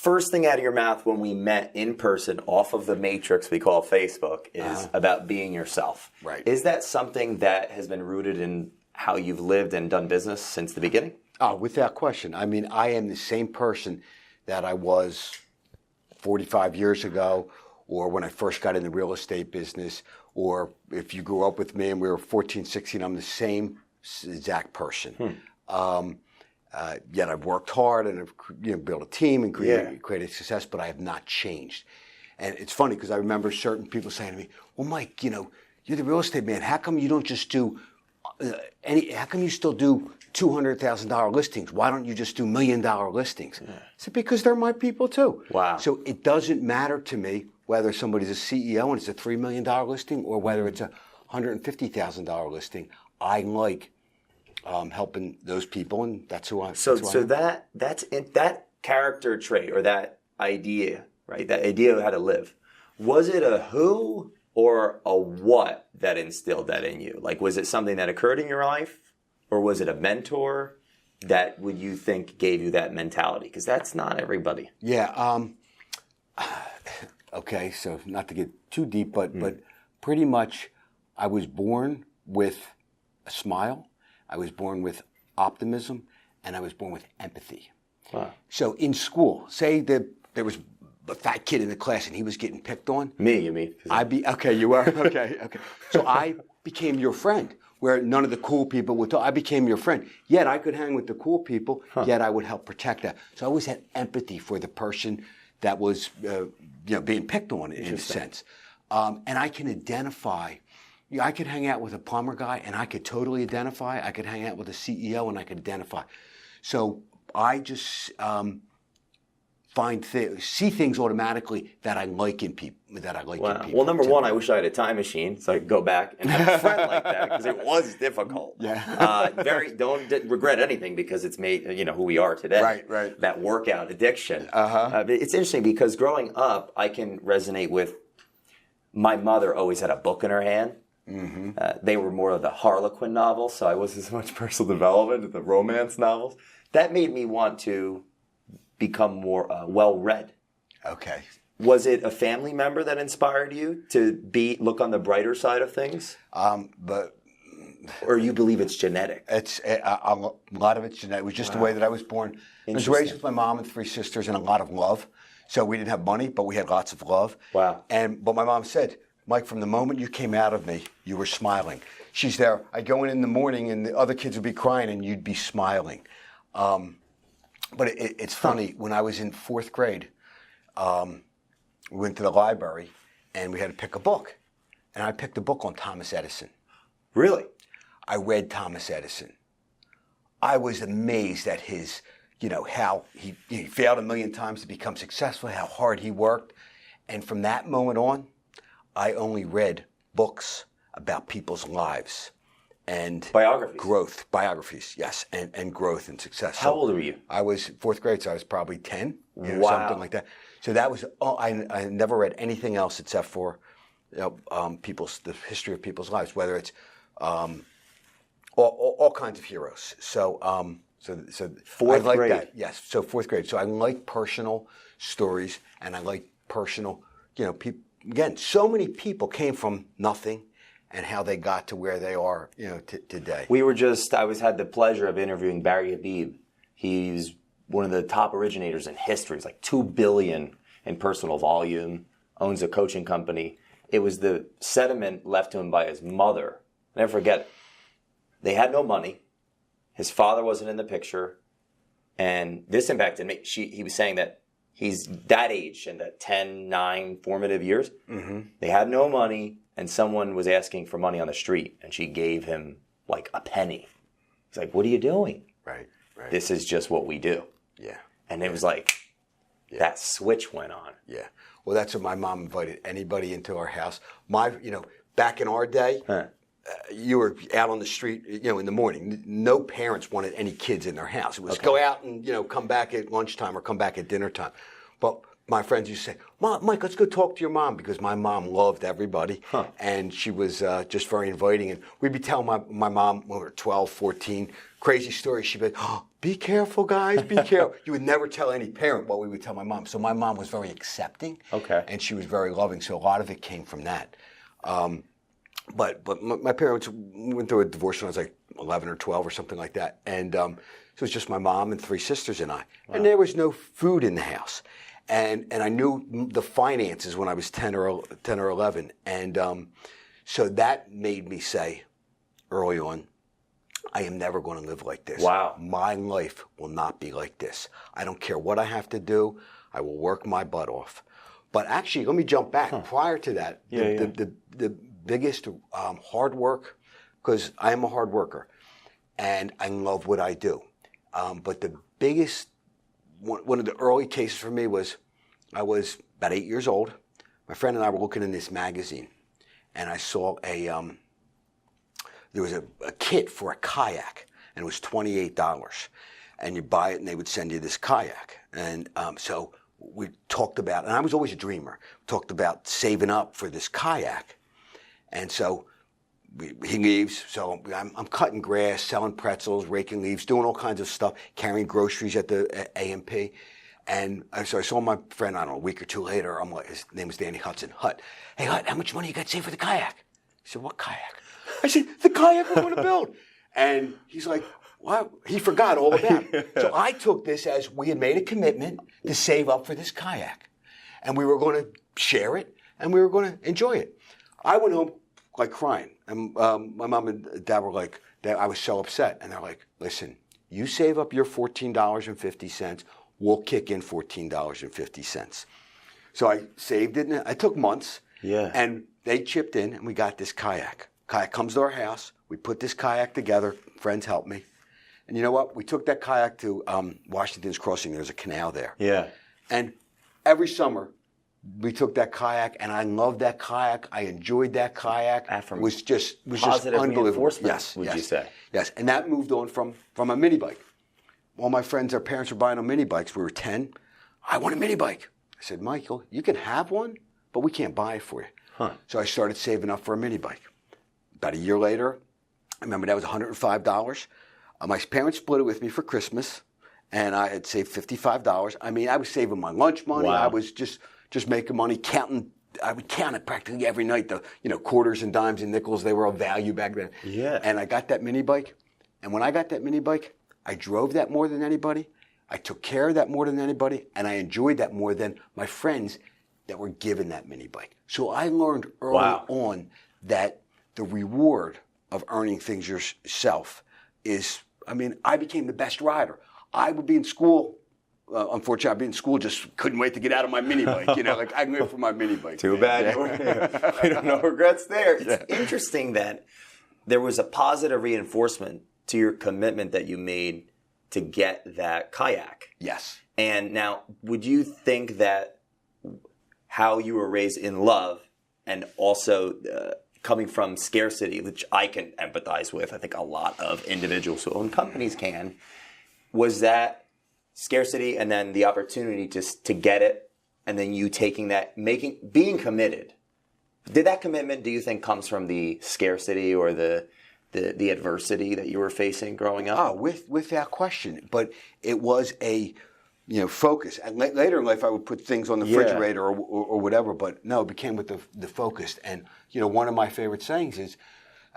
first thing out of your mouth when we met in person off of the matrix we call Facebook is about being yourself. Right. Is that something that has been rooted in how you've lived and done business since the beginning? Oh, without question. I mean, I am the same person that I was 45 years ago, or when I first got in the real estate business, or if you grew up with me and we were 14, 16, I'm the same exact person. Yet I've worked hard and I've built a team and created success, but I have not changed. And it's funny because I remember certain people saying to me, well, Mike, you're the real estate man. How come you don't just do how come you still do $200,000 listings? Why don't you just do $1 million listings? I said, because they're my people too. Wow. So it doesn't matter to me whether somebody's a CEO and it's a $3 million listing or whether it's a $150,000 listing. I like helping those people, and that's who I. So that's that character trait or that idea, right? That idea of how to live. Was it a who or a what that instilled that in you? Like, was it something that occurred in your life, or was it a mentor that would you think gave you that mentality? Because that's not everybody. Yeah. Okay. So not to get too deep, but pretty much, I was born with a smile. I was born with optimism, and I was born with empathy. Wow. So in school, say that there was a fat kid in the class and he was getting picked on. Me, you mean? Okay, you were? Okay. So I became your friend, where none of the cool people would talk. I became your friend. Yet I could hang with the cool people, yet I would help protect that. So I always had empathy for the person that was being picked on in a sense. And I can identify. I could hang out with a plumber guy and I could totally identify. I could hang out with a CEO and I could identify. So I just see things automatically that I like in people. Well, number one, I wish I had a time machine so I could go back and have a friend like that because it was difficult. Yeah. Don't regret anything because it's made who we are today. Right. That workout addiction. It's interesting because growing up, I can resonate with. My mother always had a book in her hand. Mm-hmm. They were more of the Harlequin novels, so I wasn't so much personal development, the romance novels. That made me want to become more well-read. Okay. Was it a family member that inspired you to look on the brighter side of things? Or you believe it's genetic? It's a lot of it's genetic. It was just the way that I was born. I was raised with my mom and 3 sisters and a lot of love. So we didn't have money, but we had lots of love. Wow. But my mom said, Mike, from the moment you came out of me, you were smiling. She's there. I'd go in the morning and the other kids would be crying and you'd be smiling. But it's funny. When I was in 4th grade, we went to the library and we had to pick a book. And I picked a book on Thomas Edison. Really? I read Thomas Edison. I was amazed at his, how he failed 1 million times to become successful, how hard he worked. And from that moment on, I only read books about people's lives and biographies, yes, and growth and success. How old were you? I was 4th grade, so I was probably 10, wow. Something like that. So that was I never read anything else except for the history of people's lives, whether it's all kinds of heroes. So 4th like grade. That. Yes, so 4th grade. So I like personal stories, and I like personal, people. Again, so many people came from nothing, and how they got to where they are, today. I had the pleasure of interviewing Barry Habib. He's one of the top originators in history. It's like $2 billion in personal volume, owns a coaching company. It was the sediment left to him by his mother. I'll never forget it. They had no money. His father wasn't in the picture. And this impacted me. He was saying that he's that age, in that 10, 9 formative years. Mm-hmm. They had no money, and someone was asking for money on the street, and she gave him like a penny. He's like, what are you doing? Right. This is just what we do. Yeah. And it was like, that switch went on. Yeah. Well, that's what my mom invited anybody into our house. Back in our day, you were out on the street, in the morning. No parents wanted any kids in their house. It was go out and, come back at lunchtime or come back at dinner time. But my friends used to say, Mike, let's go talk to your mom, because my mom loved everybody. And she was just very inviting. And we'd be telling my mom when we were 12, 14, crazy stories. She'd be like, be careful, guys, be careful. You would never tell any parent what we would tell my mom. So my mom was very accepting. Okay. And she was very loving. So a lot of it came from that. But my parents went through a divorce when I was like 11 or 12 or something like that. And so it was just my mom and 3 sisters and I. Wow. And there was no food in the house. And I knew the finances when I was 10 or 11. And so that made me say early on, I am never going to live like this. Wow. My life will not be like this. I don't care what I have to do. I will work my butt off. But actually, let me jump back. Prior to that, the biggest hard work, because I am a hard worker, and I love what I do. But the biggest, one of the early cases for me was, I was about 8 years old. My friend and I were looking in this magazine, and I saw there was a kit for a kayak, and it was $28. And you buy it, and they would send you this kayak. And so we talked about, and I was always a dreamer, talked about saving up for this kayak. And so he leaves, so I'm cutting grass, selling pretzels, raking leaves, doing all kinds of stuff, carrying groceries at the A&P. And so I saw my friend, I don't know, a week or two later. I'm like, his name was Danny Hudson. Hut, hey Hut, how much money you got saved for the kayak? He said, what kayak? I said, the kayak we're going to build. And he's like, what? He forgot all about it. So I took this as we had made a commitment to save up for this kayak. And we were going to share it, and we were going to enjoy it. I went home like crying. And my mom and dad were like, I was so upset. And they're like, listen, you save up your $14.50, we'll kick in $14.50. So I saved it, and I took months. Yeah. And they chipped in, and we got this kayak. Kayak comes to our house. We put this kayak together. Friends helped me. And you know what? We took that kayak to Washington's Crossing. There's a canal there. Yeah. And every summer, we took that kayak, and I loved that kayak. I enjoyed that kayak. It was just unbelievable. Reinforcement, yes, would you say? Yes, and that moved on from a mini bike. All my friends, their parents were buying them mini bikes. We were 10. I want a mini bike. I said, Michael, you can have one, but we can't buy it for you. Huh. So I started saving up for a mini bike. About a year later, I remember that was $105. My parents split it with me for Christmas, and I had saved $55. I mean, I was saving my lunch money. Wow. I was just making money, counting. I would count it practically every night. The quarters and dimes and nickels, they were of value back then. Yeah. And I got that mini bike, and when I got that mini bike, I drove that more than anybody. I took care of that more than anybody, and I enjoyed that more than my friends that were given that mini bike. So I learned early on that the reward of earning things yourself is, I became the best rider. I would be in school. Unfortunately, I'd be in school, just couldn't wait to get out of my mini bike. Like I went for my mini bike. Too bad. We don't know regrets there. It's interesting that there was a positive reinforcement to your commitment that you made to get that kayak. Yes. And now, would you think that how you were raised in love and also coming from scarcity, which I can empathize with, I think a lot of individuals who own companies can, was that scarcity and then the opportunity to get it, and then you taking that, being committed. Did that commitment, do you think, comes from the scarcity or the adversity that you were facing growing up? Oh, without question. But it was a focus. And later in life, I would put things on the refrigerator or whatever. But no, it became with the focus. And one of my favorite sayings is,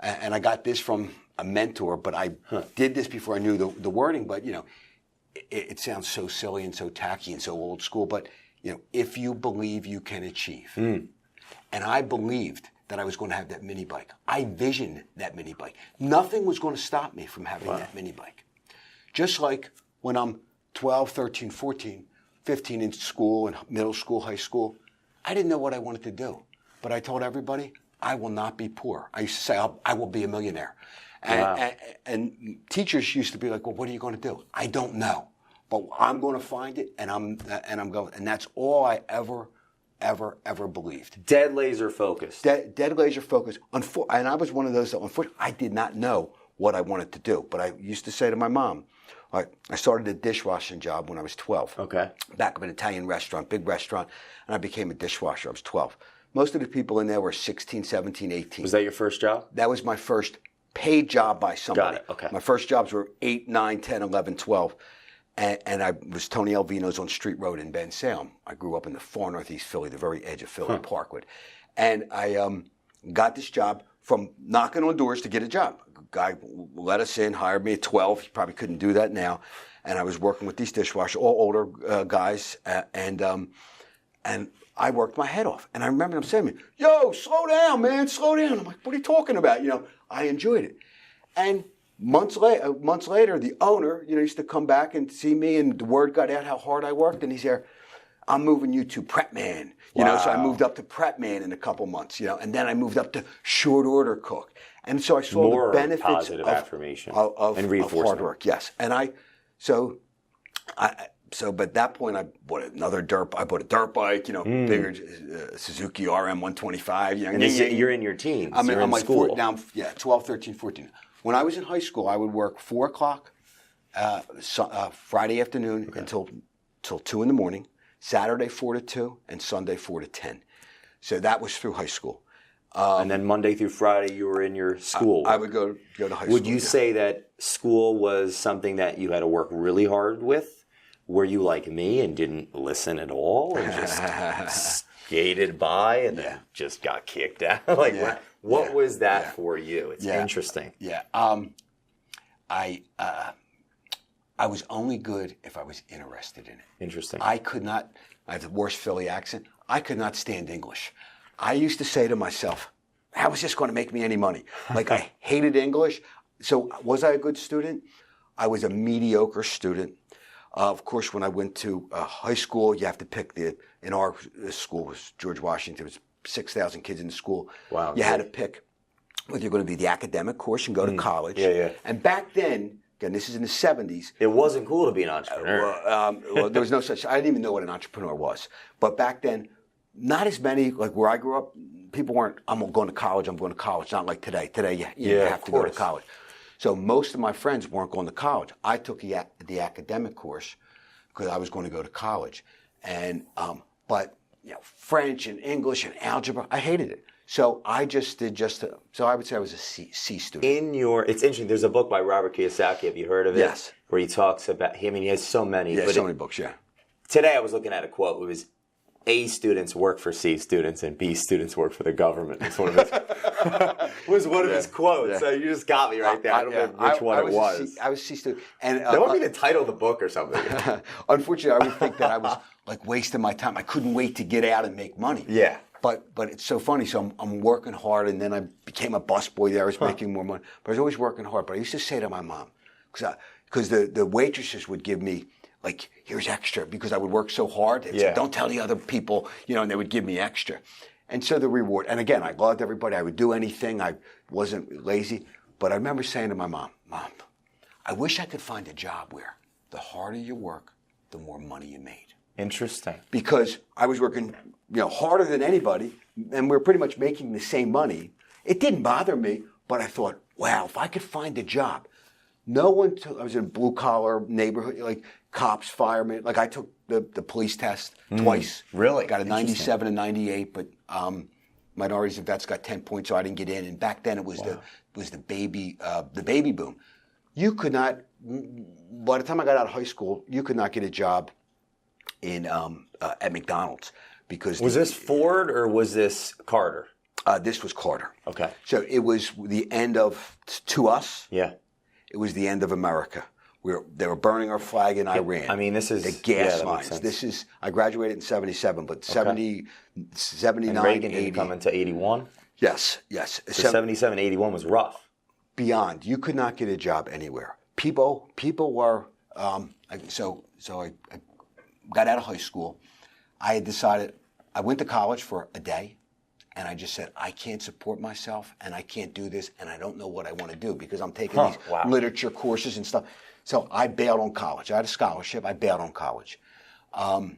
and I got this from a mentor, but I did this before I knew the wording. But it sounds so silly and so tacky and so old school. But if you believe, you can achieve. And I believed that I was going to have that mini bike. I visioned that mini bike. Nothing was going to stop me from having that mini bike. Just like when I'm 12, 13, 14, 15 in school and middle school, high school, I didn't know what I wanted to do. But I told everybody, I will not be poor. I used to say, I will be a millionaire. And teachers used to be like, well, what are you going to do? I don't know. But I'm going to find it, and I'm going. And that's all I ever believed. Dead laser focused. Dead laser focused. And I was one of those that, unfortunately, I did not know what I wanted to do. But I used to say to my mom, I started a dishwashing job when I was 12. Okay. Back of an Italian restaurant, big restaurant, and I became a dishwasher. I was 12. Most of the people in there were 16, 17, 18. Was that your first job? That was my first paid job by somebody. Got it, okay. My first jobs were 8, 9, 10, 11, 12. And I was Tony Alvino's on Street Road in Ben Salem. I grew up in the far northeast Philly, the very edge of Philly, Parkwood. And I got this job from knocking on doors to get a job. A guy let us in, hired me at 12. He probably couldn't do that now. And I was working with these dishwashers, all older guys. And I worked my head off. And I remember them saying to me, yo, slow down, man, slow down. I'm like, what are you talking about? I enjoyed it. And months later, the owner, used to come back and see me, and the word got out how hard I worked, and he's there, I'm moving you to prep man. So I moved up to prep man in a couple months, and then I moved up to short order cook. And so I saw more the benefits positive affirmation of and reinforcement. Hard work, yes. And but at that point, I bought a dirt bike, bigger Suzuki RM 125. And you're in your teens. I'm in like school. 12, 13, 14. When I was in high school, I would work 4 o'clock Friday afternoon until 2 in the morning, Saturday 4 to 2, and Sunday 4 to 10. So that was through high school. And then Monday through Friday, you were in your school. I would go to high school. Would you say that school was something that you had to work really hard with? Were you like me and didn't listen at all and just skated by and then just got kicked out? What was that for you? It's interesting. Yeah. I was only good if I was interested in it. Interesting. I have the worst Philly accent. I could not stand English. I used to say to myself, how is this going to make me any money? I hated English. So was I a good student? I was a mediocre student. Of course, when I went to high school, you have to pick in our school was George Washington. It was 6,000 kids in the school. Wow. You had to pick whether you're going to be the academic course and go to college. Yeah. And back then, again, this is in the 70s. It wasn't cool to be an entrepreneur. Well, there was no such. I didn't even know what an entrepreneur was. But back then, not as many, like where I grew up, people weren't, I'm going to college. Not like today. Today, you have to go to college. So most of my friends weren't going to college. I took the academic course because I was going to go to college. And but French and English and algebra, I hated it. So I just did so I would say I was a C student. It's interesting. There's a book by Robert Kiyosaki. Have you heard of it? Yes. Where he talks about, he has so many. Yeah, so many books, yeah. Today I was looking at a quote. It was, A students work for C students and B students work for the government. It's one of his quotes. Yeah. So you just got me right there. I don't know which one it was. I was C student. And they want me to title the book or something. Unfortunately, I would think that I was wasting my time. I couldn't wait to get out and make money. Yeah. But it's so funny. So I'm working hard, and then I became a busboy there. I was making more money. But I was always working hard. But I used to say to my mom, because the waitresses would give me, here's extra, because I would work so hard. They'd say, don't tell the other people, and they would give me extra. And so the reward, and again, I loved everybody. I would do anything. I wasn't lazy. But I remember saying to my mom, I wish I could find a job where the harder you work, the more money you made. Interesting. Because I was working, harder than anybody, and we were pretty much making the same money. It didn't bother me, but I thought, wow, if I could find a job. I was in a blue-collar neighborhood, cops, firemen. I took the police test twice. Really? Got a 97 and 98, but minorities and vets got 10 points, so I didn't get in. And back then it was the baby boom. You could not, by the time I got out of high school, you could not get a job at McDonald's. Because was this Ford or was this Carter? This was Carter. Okay. So it was the end of, to us. Yeah. It was the end of America. They were burning our flag in Iran. I mean, this is the gas lines. I graduated in 77, but 79, and Reagan 80. didn't come into 81? Yes. So 77, 81 was rough. Beyond. You could not get a job anywhere. People were, so I got out of high school. I had decided, I went to college for a day. And I just said, I can't support myself, and I can't do this, and I don't know what I want to do because I'm taking these literature courses and stuff. So I bailed on college. I had a scholarship. I bailed on college. I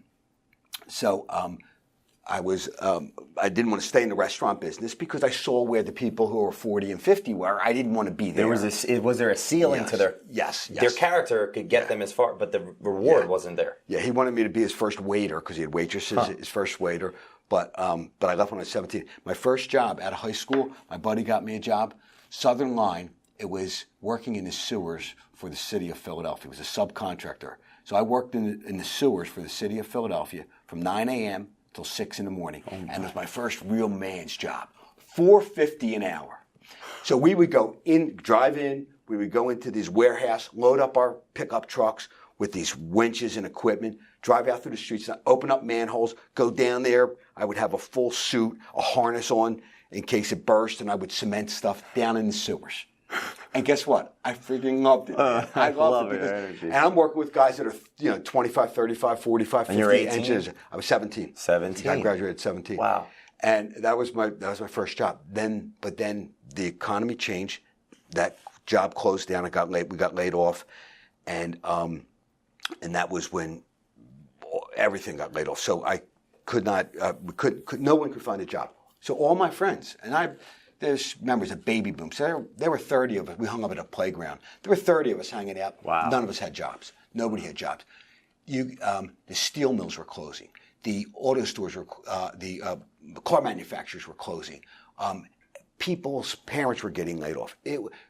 didn't want to stay in the restaurant business because I saw where the people who were 40 and 50 were. I didn't want to be there. Was there a ceiling to their? Yes. Their character could get them as far, but the reward wasn't there. Yeah, he wanted me to be his first waiter because he had waitresses. His first waiter. But I left when I was 17. My first job out of high school, my buddy got me a job, Southern Line it was working in the sewers for the city of Philadelphia. It was a subcontractor. So I worked in the sewers for the city of Philadelphia from 9 a.m. till 6 in the morning. And it was my first real man's job. $4.50 an hour. So we would drive in, we would go into this warehouse, load up our pickup trucks with these winches and equipment, drive out through the streets, open up manholes, go down there. I would have a full suit, a harness on in case it burst, and I would cement stuff down in the sewers. And guess what? I freaking loved it. I loved it. And I'm working with guys that are 25, 35, 45, 50 and you're 18? engineers. I was 17. 17. I graduated at 17. Wow. And that was my first job. But then the economy changed. That job closed down. We got laid off, and that was when everything got laid off. So I could not. No one could find a job. So all my friends and there's members of baby boom. So there were 30 of us. We hung up at a playground. There were 30 of us hanging out. Wow. None of us had jobs. Nobody had jobs. The steel mills were closing. The auto stores were, the car manufacturers were closing. People's parents were getting laid off.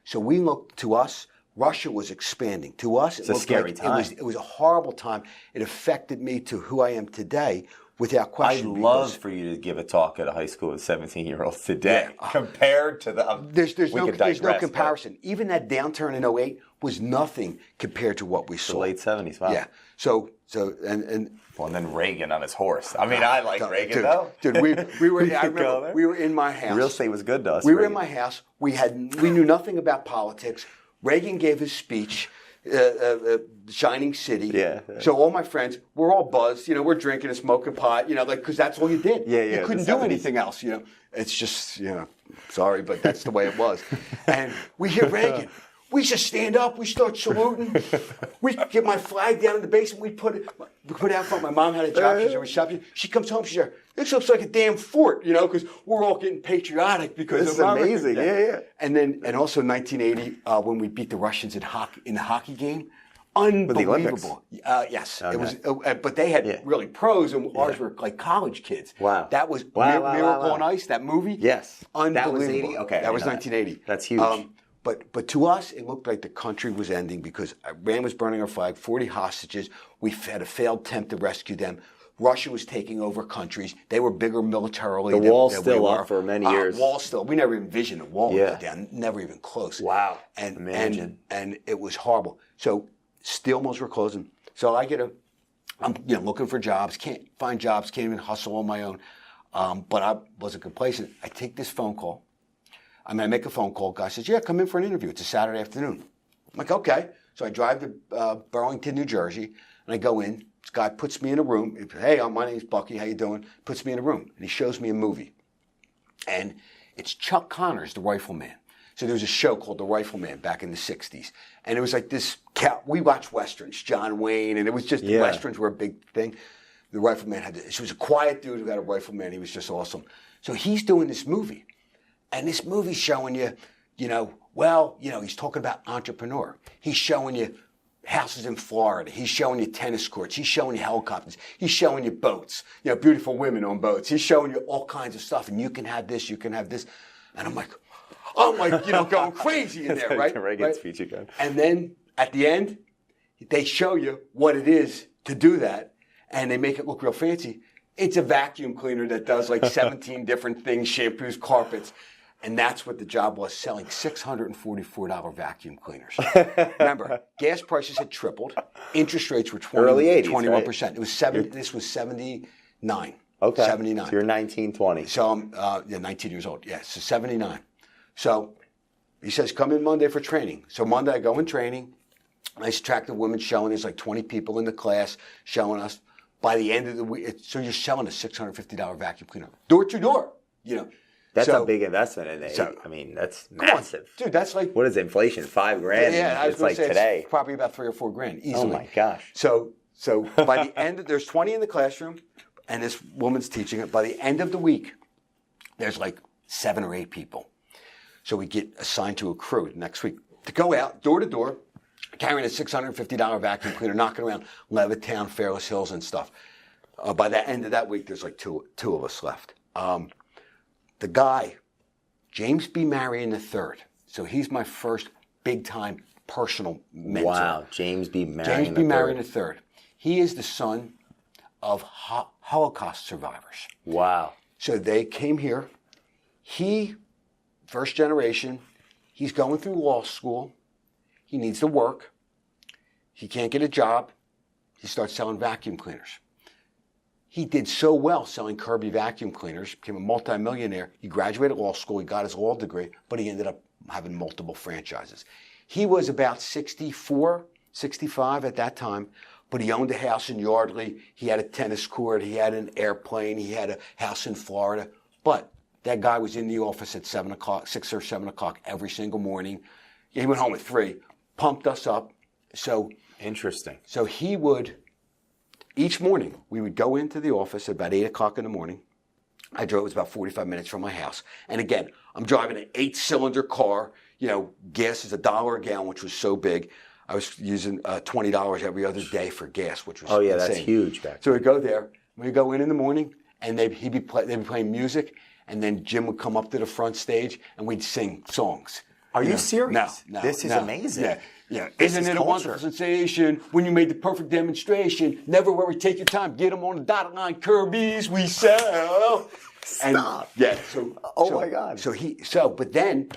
So we looked to us. Russia was expanding. To us, it's a scary time. It was a horrible time. It affected me to who I am today. Without question. I'd love for you to give a talk at a high school with 17-year-olds today compared to the... There's no comparison. But even that downturn in 2008 was nothing compared to what we saw. The late 70s, wow. Yeah. And then Reagan on his horse. I mean, I like Reagan, though. Dude, we were in my house. Real estate was good to us. We were in my house. We knew nothing about politics. Reagan gave his speech. Shining City. Yeah. So all my friends, we're all buzzed. We're drinking and smoking pot. Because that's all you did. Yeah. You couldn't do anything else. It's just sorry, but that's the way it was. And we hear Reagan. We just stand up. We start saluting. We get my flag down in the basement. We put it out front. My mom had a job. She's a receptionist. She comes home. She's like, this looks like a damn fort, because we're all getting patriotic because this is amazing. Yeah. And also 1980 when we beat the Russians in the hockey game. Unbelievable. Yes. Okay. It was, but they had really pros, and ours were like college kids. Wow. That was Miracle on Ice, that movie. Yes. Unbelievable. That was 80? Okay. That was 1980. That's huge. But to us, it looked like the country was ending because Iran was burning our flag, 40 hostages. We had a failed attempt to rescue them. Russia was taking over countries. They were bigger militarily. The wall's still up for many years. Wall still. We never envisioned a wall would go down. Never even close. Wow. And it was horrible. So steel mills were closing. So I'm looking for jobs. Can't find jobs. Can't even hustle on my own. But I wasn't complacent. I take this phone call. I make a phone call. Guy says, come in for an interview. It's a Saturday afternoon. I'm like, okay. So I drive to Burlington, New Jersey, and I go in. This guy puts me in a room. He says, hey, my name's Bucky. How you doing? Puts me in a room, and he shows me a movie. And it's Chuck Connors, the Rifleman. So there was a show called The Rifleman back in the 60s. And it was like this, we watched Westerns, John Wayne, and it was just, Westerns were a big thing. The Rifleman he was a quiet dude who got a rifleman. He was just awesome. So he's doing this movie. And this movie's showing you, he's talking about entrepreneur. He's showing you houses in Florida. He's showing you tennis courts. He's showing you helicopters. He's showing you boats, beautiful women on boats. He's showing you all kinds of stuff. And you can have this, you can have this. And I'm like, going crazy in there, right? Reagan speech again. And then at the end, they show you what it is to do that. And they make it look real fancy. It's a vacuum cleaner that does like 17 different things, shampoos, carpets. And that's what the job was, selling $644 vacuum cleaners. Remember, gas prices had tripled. Interest rates were 21%. Right? It was This was 79. Okay. 79. So you're 19, 20. So I'm 19 years old. Yeah, so 79. So he says, come in Monday for training. So Monday I go in training. Nice attractive woman showing. There's like 20 people in the class showing us. By the end of the week, so you're selling a $650 vacuum cleaner. Door to door, That's a big investment in it. That's massive. Dude, that's like... What is inflation? $5,000? Yeah, it's like today. It's probably about $3,000 or $4,000 easily. Oh my gosh. So by the end there's 20 in the classroom, and this woman's teaching it. By the end of the week, there's like 7 or 8 people. So we get assigned to a crew next week to go out door to door, carrying a $650 vacuum cleaner, knocking around Levittown, Fairless Hills, and stuff. By the end of that week, there's like two of us left. The guy, James B. Marion III, so he's my first big time personal mentor. Wow, James B. Marion James B. III. Marion III. He is the son of Holocaust survivors. Wow. So they came here. He, first generation, he's going through law school. He needs to work. He can't get a job. He starts selling vacuum cleaners. He did so well selling Kirby vacuum cleaners, became a multimillionaire. He graduated law school. He got his law degree, but he ended up having multiple franchises. He was about 64, 65 at that time, but he owned a house in Yardley. He had a tennis court. He had an airplane. He had a house in Florida. But that guy was in the office at 7 o'clock, 6 or 7 o'clock every single morning. He went home at 3, pumped us up. So interesting. So he would, each morning, we would go into the office at about 8 o'clock in the morning. I drove, it was about 45 minutes from my house. And again, I'm driving an 8-cylinder car. You know, gas is $1 a gallon, which was so big. I was using $20 every other day for gas, which was insane. That's huge back then. So we'd go there. We'd go in the morning, and they'd be playing music, and then Jim would come up to the front stage, and we'd sing songs. Are you serious? No. This is amazing. Yeah. This Isn't is it a culture. wonderful sensation when you made the perfect demonstration? Never worry, take your time. Get them on the dotted line. Kirby's we sell. Stop. My God. But then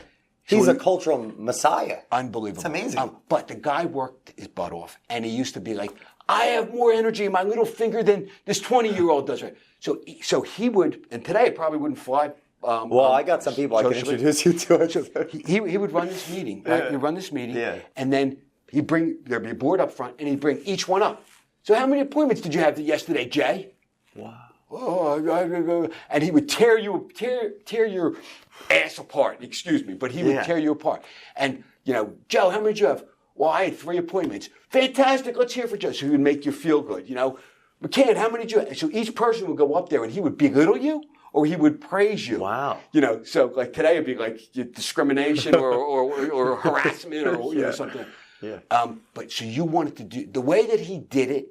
he's a cultural messiah. Unbelievable. It's amazing. But the guy worked his butt off, and he used to be like, I have more energy in my little finger than this 20-year-old does. Right? So he would, and today it probably wouldn't fly. I got some people I can introduce you to. He would run this meeting, right? He'd run this meeting, and then there'd be a board up front, and he'd bring each one up. So how many appointments did you have yesterday, Jay? Wow. And he would tear your ass apart. Excuse me, but he would tear you apart. And Joe, how many did you have? Well, I had 3 appointments. Fantastic. Let's hear for Joe. So he would make you feel good. McCann, how many did you have? So each person would go up there, and he would belittle you, or he would praise you. Wow. So like today it'd be like discrimination or harassment or something. Yeah. But so you wanted to do the way that he did it.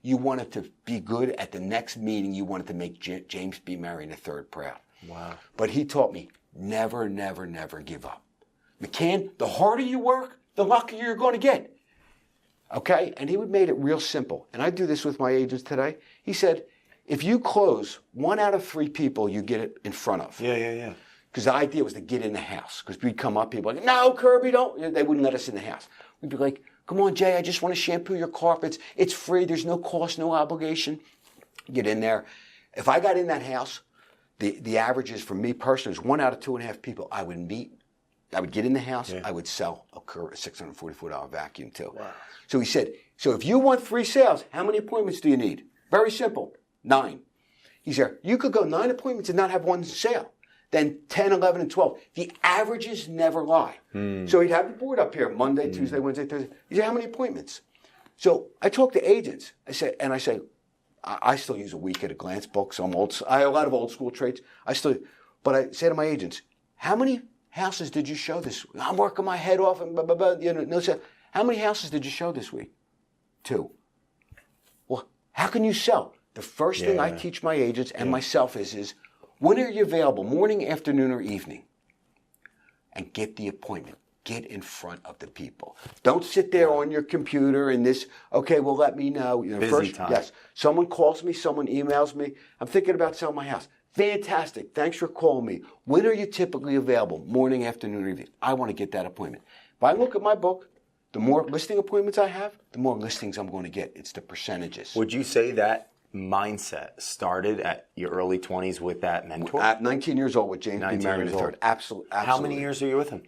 You wanted to be good at the next meeting. You wanted to make James B. Marion III proud. Wow. But he taught me never, never, never give up. McCann, the harder you work, the luckier you're going to get. Okay? And he would make it real simple. And I do this with my agents today. He said, if you close 1 out of 3 people, you get it in front of. Yeah. Because the idea was to get in the house. Because we'd come up, people like, no, Kirby, don't. They wouldn't let us in the house. We'd be like, come on, Jay, I just want to shampoo your carpets. It's free. There's no cost, no obligation. Get in there. If I got in that house, the averages for me personally was 1 out of 2.5 people I would meet. I would get in the house. I would sell a $644 vacuum too. Wow. So he said, so if you want 3 sales, how many appointments do you need? Very simple. 9. He said, you could go 9 appointments and not have 1 sale. Then 10, 11, and 12. The averages never lie. So he'd have the board up here Monday, Tuesday, Wednesday, Thursday. He said, how many appointments? So I talk to agents. I say, I still use a week at a glance book. So I have a lot of old school traits. But I say to my agents, how many houses did you show this week? I'm working my head off and blah, blah, blah. How many houses did you show this week? 2. Well, how can you sell? The first thing I teach my agents and myself is when are you available, morning, afternoon, or evening? And get the appointment. Get in front of the people. Don't sit there on your computer and let me know. Busy time. Yes. Someone calls me, someone emails me. I'm thinking about selling my house. Fantastic. Thanks for calling me. When are you typically available? Morning, afternoon, or evening? I want to get that appointment. If I look at my book, the more listing appointments I have, the more listings I'm going to get. It's the percentages. Would you say that mindset started at your early 20s with that mentor? At 19 years old with James B. Marion III. Absolutely. How many years are you with him?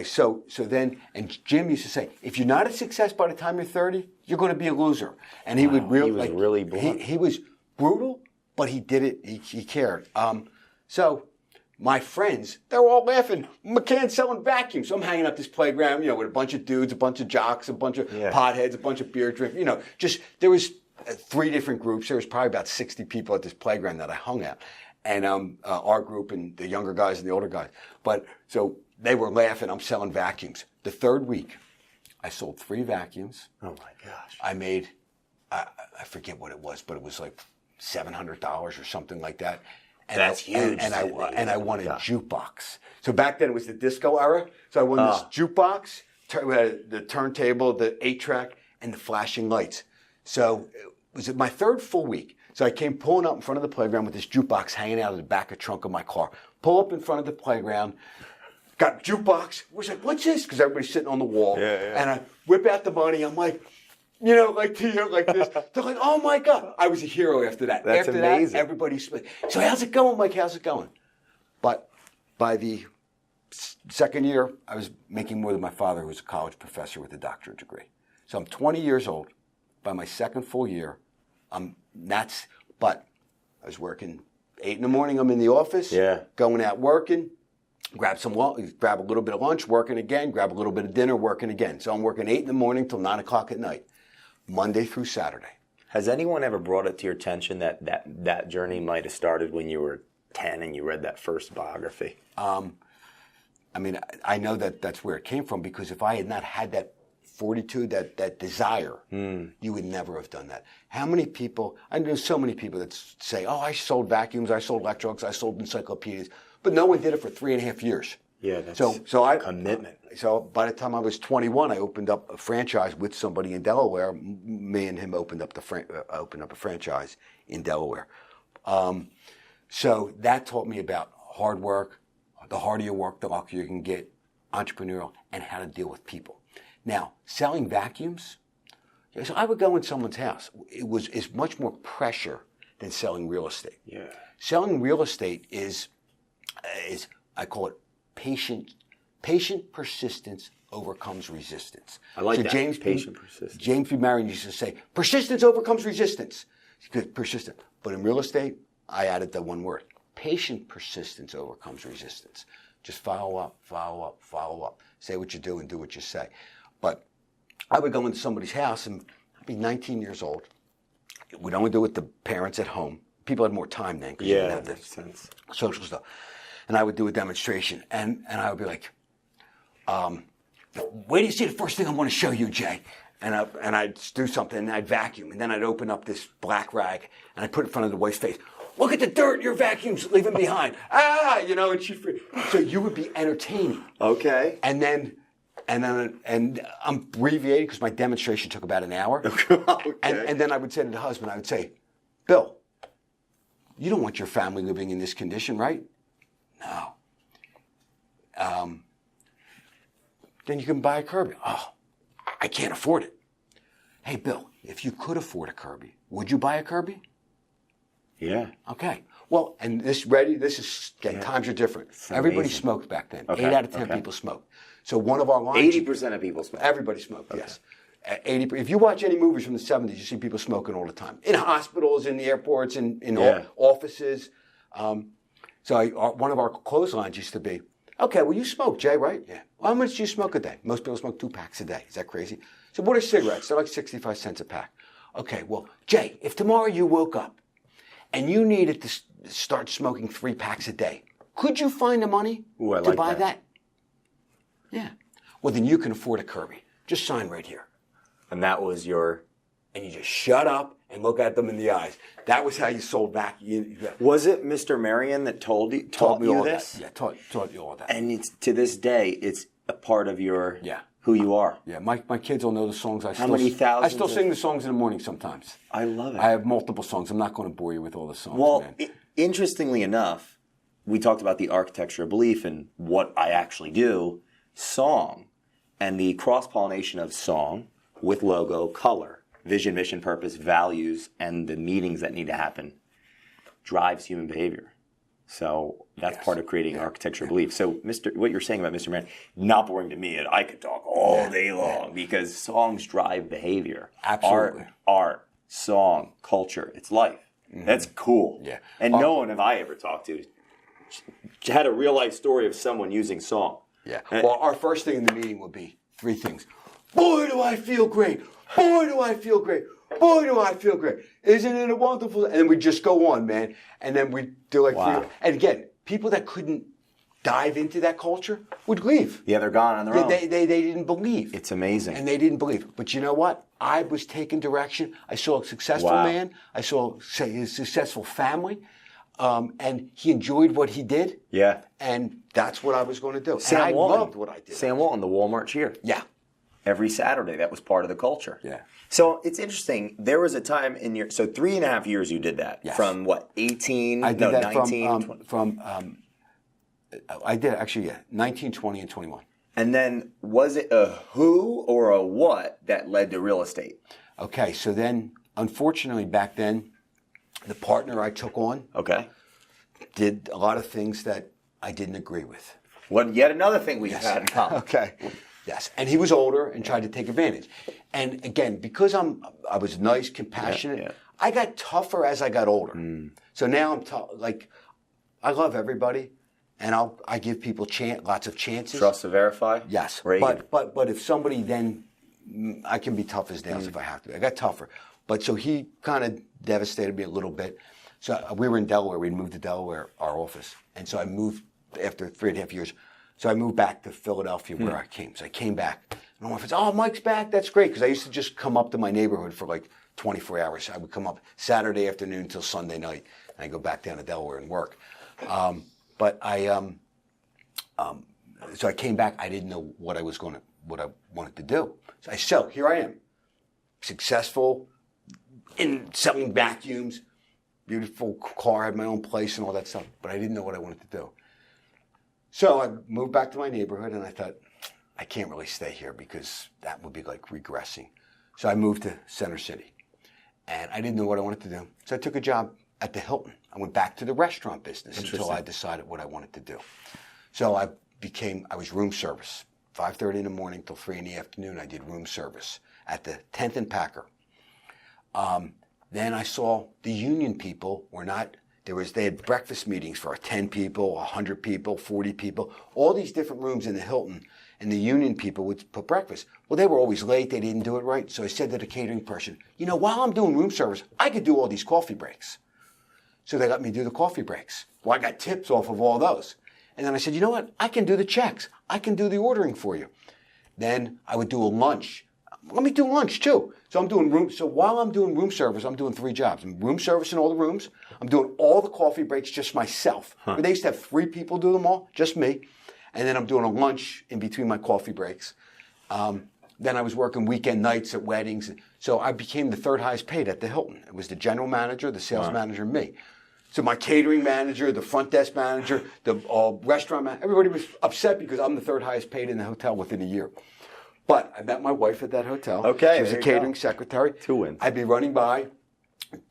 So then, and Jim used to say, if you're not a success by the time you're 30, you're going to be a loser. And he would really, he was really blunt. He was brutal, but he did it. He cared. So my friends, they're all laughing. McCann selling vacuums. So I'm hanging up this playground, with a bunch of dudes, a bunch of jocks, a bunch of potheads, a bunch of beer drinkers. There was 3 different groups. There was probably about 60 people at this playground that I hung at. And our group and the younger guys and the older guys. But so they were laughing. I'm selling vacuums. The 3rd week, I sold 3 vacuums. Oh my gosh. I made, I forget what it was, but it was like $700 or something like that. That's huge. And I won a jukebox. So back then it was the disco era. So I won this jukebox, the turntable, the 8-track, and the flashing lights. So it was my third full week. So I came pulling up in front of the playground with this jukebox hanging out of the back of trunk of my car. Pull up in front of the playground, got jukebox. Was like, what's this? Because everybody's sitting on the wall. And I whip out the money. I'm like, like this. They're like, oh my God. I was a hero after that. That's after amazing. That, everybody's so how's it going, Mike? How's it going? But by the second year, I was making more than my father, who was a college professor with a doctorate degree. So I'm 20 years old. By my second full year, but I was working 8 in the morning. I'm in the office, going out working, grab a little bit of lunch, working again, grab a little bit of dinner, working again. So I'm working 8 in the morning till 9 o'clock at night, Monday through Saturday. Has anyone ever brought it to your attention that journey might have started when you were 10 and you read that first biography? I mean, I know that's where it came from, because if I had not had that fortitude, that desire, you would never have done that. How many people, I know so many people that say, oh, I sold vacuums, I sold electronics, I sold encyclopedias, but no one did it for 3.5 years. Yeah, that's commitment. So by the time I was 21, I opened up a franchise with somebody in Delaware. Me and him opened up a franchise in Delaware. So that taught me about hard work. The harder you work, the luckier you can get, entrepreneurial, and how to deal with people. Now, selling vacuums, so I would go in someone's house. It's much more pressure than selling real estate. Yeah. Selling real estate is I call it patient persistence overcomes resistance. I like that. Patient persistence. James B. Marion used to say, persistence overcomes resistance. Persistent. But in real estate, I added the one word. Patient persistence overcomes resistance. Just follow up, follow up, follow up. Say what you do and do what you say. But I would go into somebody's house and I'd be 19 years old. We'd only do it with the parents at home. People had more time then because you didn't have that makes sense. Social stuff. And I would do a demonstration. And I would be like, wait till you see the first thing I want to show you, Jay. And I'd do something and I'd vacuum. And then I'd open up this black rag and I'd put it in front of the wife's face. Look at the dirt your vacuum's leaving behind. And she'd freak. So you would be entertaining. Okay. And I'm abbreviating because my demonstration took about an hour. Okay. And then I would say to the husband, I would say, Bill, you don't want your family living in this condition, right? No. Then you can buy a Kirby. Oh, I can't afford it. Hey, Bill, if you could afford a Kirby, would you buy a Kirby? Yeah. Okay. Well, and times are different. Everybody smoked back then. Okay. 8 out of 10 people smoked. So one of our lines. 80% of people smoke. Everybody smoked, yes. 80. If you watch any movies from the 70s, you see people smoking all the time. In hospitals, in the airports, in offices. So one of our clotheslines used to be, okay, well, you smoke, Jay, right? Yeah. Well, how much do you smoke a day? Most people smoke 2 packs a day. Is that crazy? So what are cigarettes? They're like 65 cents a pack. Okay, well, Jay, if tomorrow you woke up and you needed to start smoking 3 packs a day, could you find the money to buy that? Yeah. Well, then you can afford a Kirby. Just sign right here. And that was your... And you just shut up and look at them in the eyes. That was how you sold back. Was it Mr. Marion that taught me all this? That. Yeah, taught you all that. And to this day, it's a part of who you are. Yeah, my kids will know the songs. How many thousands? I still sing the songs in the morning sometimes. I love it. I have multiple songs. I'm not going to bore you with all the songs, man. Interestingly enough, we talked about the architecture of belief and what I actually do. Song and the cross-pollination of song with logo, color, vision, mission, purpose, values, and the meetings that need to happen drives human behavior. So that's part of creating architecture of belief. So what you're saying about Mr. Marion, not boring to me, and I could talk all day long because songs drive behavior. Absolutely. Art, song, culture, it's life. Mm-hmm. That's cool. Yeah. And no one have I ever talked to had a real life story of someone using song. Yeah. Well, our first thing in the meeting would be 3 things. Boy, do I feel great. Boy, do I feel great. Boy, do I feel great. Isn't it a wonderful... And then we just go on, man. And then we do like... Wow. And again, people that couldn't dive into that culture would leave. Yeah, they're gone on their own. They didn't believe. It's amazing. And they didn't believe. But you know what? I was taking direction. I saw a successful man. I saw, a successful family. and he enjoyed what he did. Yeah. And that's what I was going to do. Sam and I Walton. loved what I did. Sam Walton, the Walmart cheer. Yeah. Every Saturday, that was part of the culture. Yeah. So it's interesting. There was a time in your 3.5 years you did that. Yes. From what, 18? I did that 19? I did actually, yeah, 19, 20, and 21. And then was it a who or a what that led to real estate? Okay, so then, unfortunately, back then, the partner I took on did a lot of things that I didn't agree with. Well, yet another thing we had in common. Okay. Yes, and he was older and tried to take advantage. And again, because I was nice, compassionate, I got tougher as I got older. So now I'm tough. Like, I love everybody, and I give people lots of chances. Trust to verify. Yes, Reagan. but if somebody then, I can be tough as nails if I have to. I got tougher. But so he kind of devastated me a little bit. So we were in Delaware. We'd moved to Delaware, our office, and so I moved after 3.5 years. So I moved back to Philadelphia where I came. So I came back. And my friends, oh, Mike's back. That's great. Because I used to just come up to my neighborhood for like 24 hours. I would come up Saturday afternoon until Sunday night. And I'd go back down to Delaware and work. So I came back. I didn't know what I wanted to do. So here I am, successful in selling vacuums, beautiful car, had my own place and all that stuff. But I didn't know what I wanted to do. So I moved back to my neighborhood, and I thought, I can't really stay here because that would be like regressing. So I moved to Center City, and I didn't know what I wanted to do. So I took a job at the Hilton. I went back to the restaurant business until I decided what I wanted to do. So I was room service. 5:30 in the morning till 3 in the afternoon, I did room service at the 10th and Packer. Then I saw the union people were not. They had breakfast meetings for 10 people, 100 people, 40 people, all these different rooms in the Hilton, and the union people would put breakfast. Well, they were always late. They didn't do it right. So I said to the catering person, while I'm doing room service, I could do all these coffee breaks. So they let me do the coffee breaks. Well, I got tips off of all those. And then I said, you know what? I can do the checks. I can do the ordering for you. Then I would do a lunch. Let me do lunch too. So while I'm doing room service, I'm doing 3 jobs. I'm room service in all the rooms. I'm doing all the coffee breaks just myself. But they used to have 3 people do them all, just me. And then I'm doing a lunch in between my coffee breaks. Then I was working weekend nights at weddings. So I became the 3rd highest paid at the Hilton. It was the general manager, the sales manager, and me. So my catering manager, the front desk manager, the restaurant manager, everybody was upset because I'm the 3rd highest paid in the hotel within a year. But I met my wife at that hotel. Okay, she was a catering secretary. 2 wins. I'd be running by,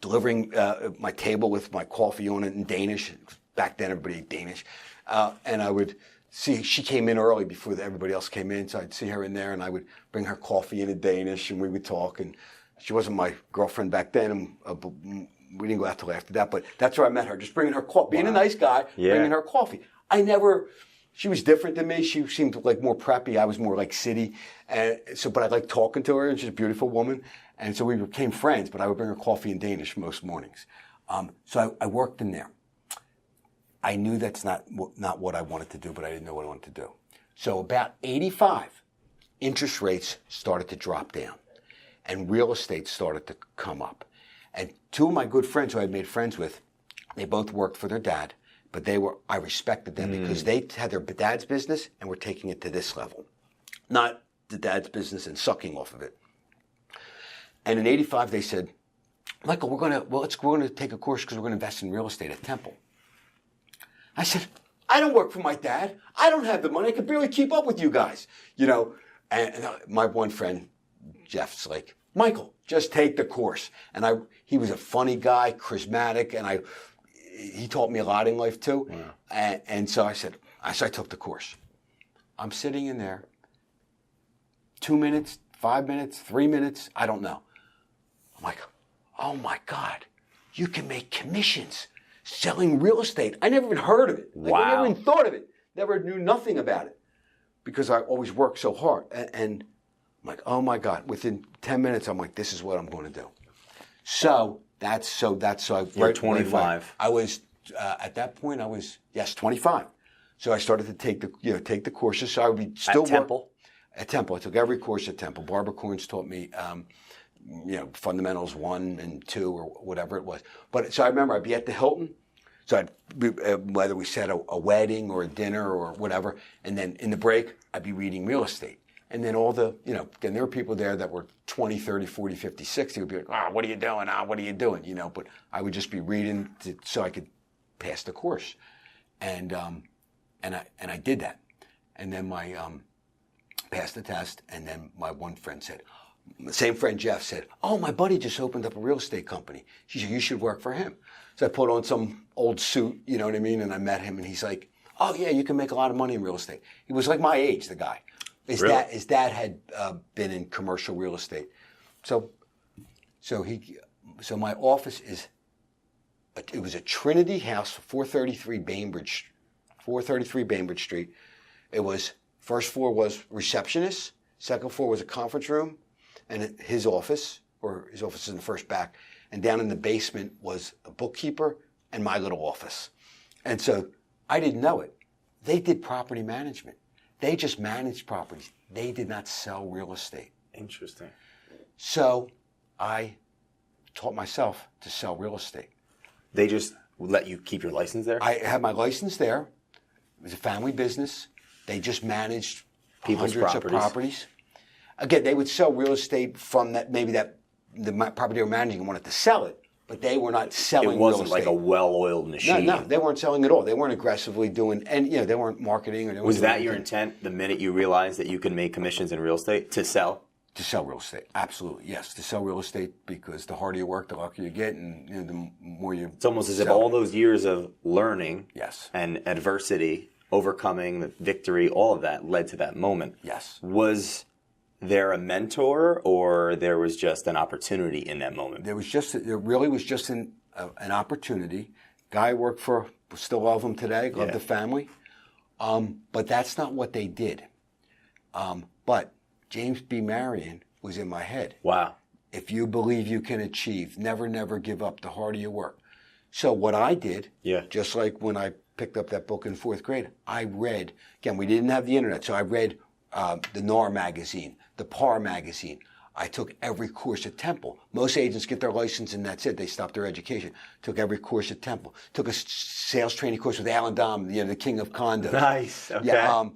delivering my table with my coffee on it in Danish. Back then, everybody ate Danish. And I would see, she came in early before everybody else came in, so I'd see her in there, and I would bring her coffee in Danish, and we would talk. And she wasn't my girlfriend back then. We didn't go out till after that, but that's where I met her. Just bringing her coffee, being a nice guy, bringing her coffee. She was different than me. She seemed like more preppy. I was more like city. But I liked talking to her, and she's a beautiful woman. And so we became friends, but I would bring her coffee in Danish most mornings. So I worked in there. I knew that's not what I wanted to do, but I didn't know what I wanted to do. So about 85, interest rates started to drop down, and real estate started to come up. And 2 of my good friends who I had made friends with, they both worked for their dad. But I respected them because they had their dad's business and were taking it to this level. Not the dad's business and sucking off of it. And in 85, they said, Michael, we're going to take a course because we're going to invest in real estate at Temple. I said, I don't work for my dad. I don't have the money. I can barely keep up with you guys. And my one friend, Jeff's like, Michael, just take the course. And he was a funny guy, charismatic, and he taught me a lot in life too. Yeah. And so I took the course. I'm sitting in there, 2 minutes, 5 minutes, 3 minutes, I don't know. I'm like, oh my God, you can make commissions selling real estate. I never even heard of it. I never even thought of it. Never knew nothing about it because I always worked so hard. And I'm like, oh my God, within 10 minutes, I'm like, this is what I'm going to do. So You're 25. I was at that point. 25. So I started to take the courses. So I would be still at Temple. At Temple, I took every course at Temple. Barbara Corns taught me, fundamentals 1 and 2 or whatever it was. But so I remember I'd be at the Hilton. So whether we set a wedding or a dinner or whatever, and then in the break, I'd be reading real estate. And then again, there were people there that were 20, 30, 40, 50, 60 would be like, what are you doing? What are you doing? But I would just be reading so I could pass the course. And I did that. And then my, passed the test. And then my one friend said, the same friend Jeff said, oh, my buddy just opened up a real estate company. She said, you should work for him. So I put on some old suit, you know what I mean? And I met him and he's like, oh yeah, you can make a lot of money in real estate. He was like my age, the guy. His dad had been in commercial real estate. So my office it was a Trinity house, 433 Bainbridge Street. It was, first floor was receptionist, second floor was a conference room, and his office is in the first back, and down in the basement was a bookkeeper and my little office. And so I didn't know it. They did property management. They just managed properties. They did not sell real estate. Interesting. So I taught myself to sell real estate. They just let you keep your license there? I had my license there. It was a family business. They just managed People's hundreds properties. of properties. Again, they would sell real estate from the property they were managing and wanted to sell it, but they were not selling real estate. It wasn't like a well-oiled machine. No, they weren't selling at all. They weren't aggressively doing, and they weren't marketing. Was that your intent the minute you realized that you could make commissions in real estate to sell? To sell real estate, absolutely, yes. To sell real estate because the harder you work, the luckier you get, and the more you. It's almost as if all those years of learning, yes, and adversity, overcoming the victory, all of that led to that moment. Yes. Was there a mentor, or there was just an opportunity in that moment? There really was just an opportunity. Guy I worked for, still love him today, love the family. But that's not what they did. But James B. Marion was in my head. Wow. If you believe you can achieve, never, never give up, the harder you work. So what I did, just like when I picked up that book in fourth grade, I read, again, we didn't have the internet, so I read the NAR magazine, the PAR magazine. I took every course at Temple. Most agents get their license and that's it. They stop their education. Took every course at Temple. Took a sales training course with Alan Dom, the king of condos. Nice. Okay. Yeah.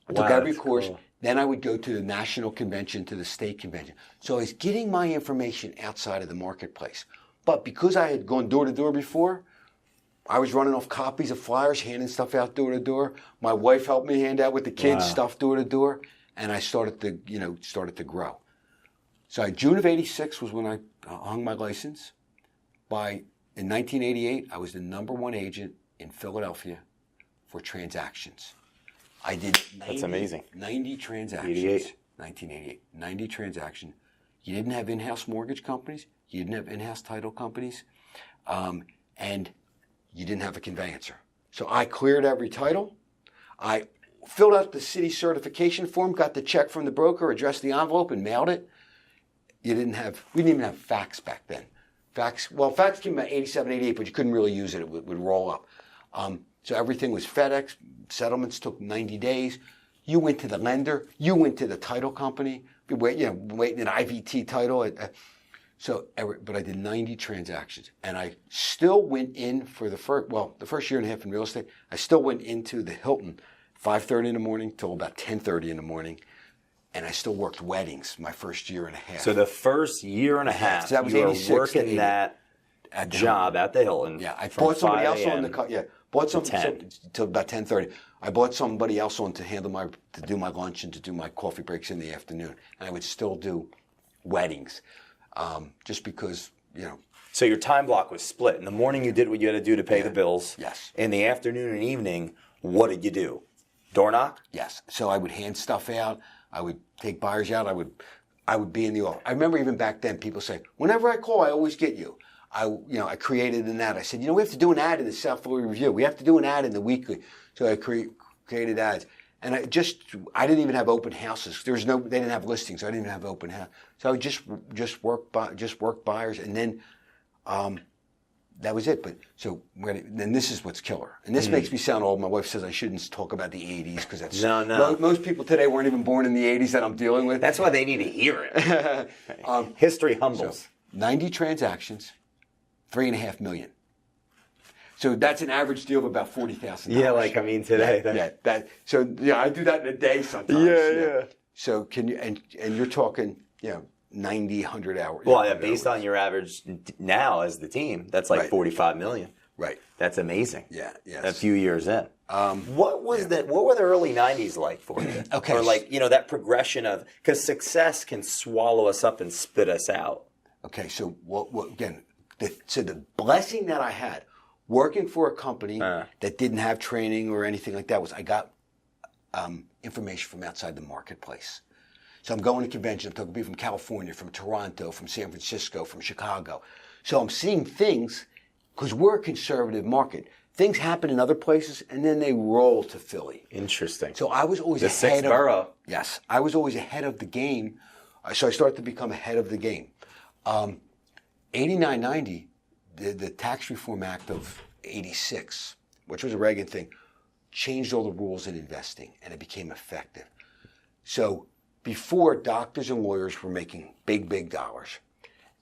Took every course. Cool. Then I would go to the national convention, to the state convention. So I was getting my information outside of the marketplace. But because I had gone door to door before, I was running off copies of flyers, handing stuff out door to door. My wife helped me hand out with the kids stuff door to door, and I started to grow. So June of '86 was when I hung my license. In 1988, I was the #1 agent in Philadelphia for transactions. I did 90 transactions. 88. 1988. 90 transactions. You didn't have in-house mortgage companies. You didn't have in-house title companies. And you didn't have a conveyancer. So I cleared every title. I filled out the city certification form, got the check from the broker, addressed the envelope, and mailed it. We didn't even have fax back then. Fax came about 87, 88, but you couldn't really use it. It would roll up. So everything was FedEx. Settlements took 90 days. You went to the lender. You went to the title company. Waiting an IVT title. But I did 90 transactions, and I still went in for the first year and a half in real estate. I still went into the Hilton, 5:30 in the morning till about 10:30 in the morning, and I still worked weddings my first year and a half. So the first year and a half, so that was you were 86 working that job at the Hilton. Yeah, I bought somebody else on bought some 10. Till about 10:30. I bought somebody else on to do my lunch and to do my coffee breaks in the afternoon, and I would still do weddings, just because So your time block was split. In the morning, you did what you had to do to pay the bills. Yes. In the afternoon and evening, what did you do? Door knock? Yes. So I would hand stuff out. I would take buyers out. I would be in the office. I remember even back then, people saying, "Whenever I call, I always get you." I created an ad. I said, we have to do an ad in the South Florida Review. We have to do an ad in the Weekly. So I created ads. And I didn't even have open houses. They didn't have listings. So I didn't even have open house. So I would just work buyers, and then that was it. But then this is what's killer. And this makes me sound old. My wife says I shouldn't talk about the 80s because that's no. Most people today weren't even born in the 80s that I'm dealing with. That's why they need to hear it. History humbles. So 90 transactions, $3.5 million. So that's an average deal of about $40,000. Yeah, like I mean today. I do that in a day sometimes. Yeah. So can you and you're talking 90, 100 hours. Well, based on your average now as the team, that's like 45 million. Right. That's amazing. Yeah. Yes. A few years in. What was that? What were the early '90s like for you? Okay. Or like that progression of because success can swallow us up and spit us out. Okay. So what again? The blessing that I had working for a company that didn't have training or anything like that was I got information from outside the marketplace. So I'm going to conventions. I'm talking to people from California, from Toronto, from San Francisco, from Chicago. So I'm seeing things because we're a conservative market. Things happen in other places, and then they roll to Philly. Interesting. So I was always the ahead sixth borough. Yes, I was always ahead of the game. So I started to become ahead of the game. 89, 90, the Tax Reform Act of 86, which was a Reagan thing, changed all the rules in investing, and it became effective. So before, doctors and lawyers were making big dollars.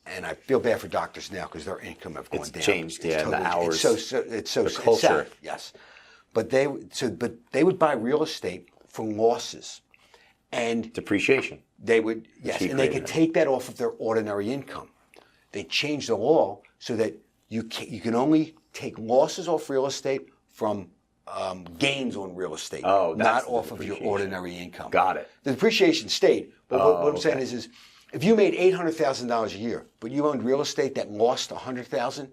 And I feel bad for doctors now because their income have gone down. It's changed, the hours. It's so the culture. sad, yes. But they would buy real estate for losses. And depreciation. They would, yes, and they could take that off of their ordinary income. They changed the law so that you can only take losses off real estate from gains on real estate, not off of your ordinary income. Got it. The depreciation stayed, but what I'm saying is if you made $800,000 a year, but you owned real estate that lost $100,000,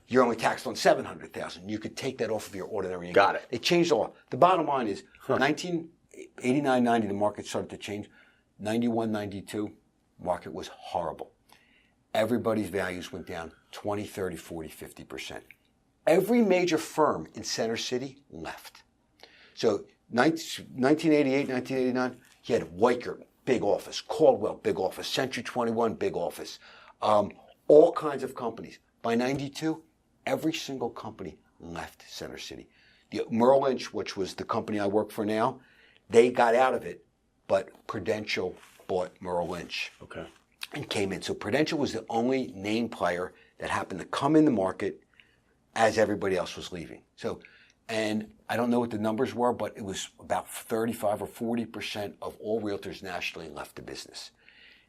you're only taxed on $700,000. You could take that off of your ordinary income. Got it. They changed the law. The bottom line is 1989, 90, the market started to change. 91, 92, market was horrible. Everybody's values went down 20, 30, 40, 50%. Every major firm in Center City left. So 1988, 1989, you had Weicker, big office, Caldwell, big office, Century 21, big office, all kinds of companies. By 92, every single company left Center City. Merrill Lynch, which was the company I work for now, they got out of it, but Prudential bought Merrill Lynch. Okay. And came in. So Prudential was the only name player that happened to come in the market as everybody else was leaving. So, and I don't know what the numbers were, but it was about 35 or 40% of all realtors nationally left the business.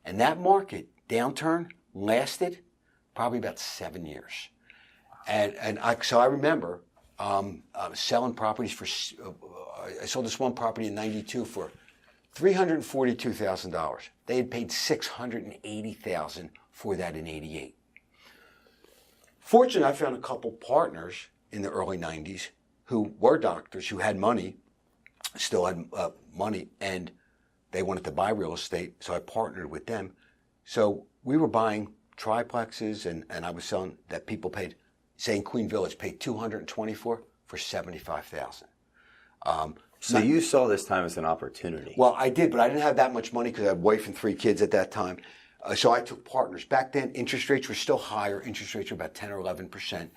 And that market downturn lasted probably about 7 years. So I remember selling properties for, I sold this one property in 92 for $342,000. They had paid $680,000 for that in 88. Fortunately, I found a couple partners in the early 90s who were doctors who had money, still had money, and they wanted to buy real estate, so I partnered with them. So we were buying triplexes, and I was selling that people paid, say in Queen Village, paid $224 for $75,000. So you saw this time as an opportunity. Well, I did, but I didn't have that much money because I had a wife and 3 kids at that time. So I took partners. Back then, interest rates were still higher. Interest rates were about 10 or 11%,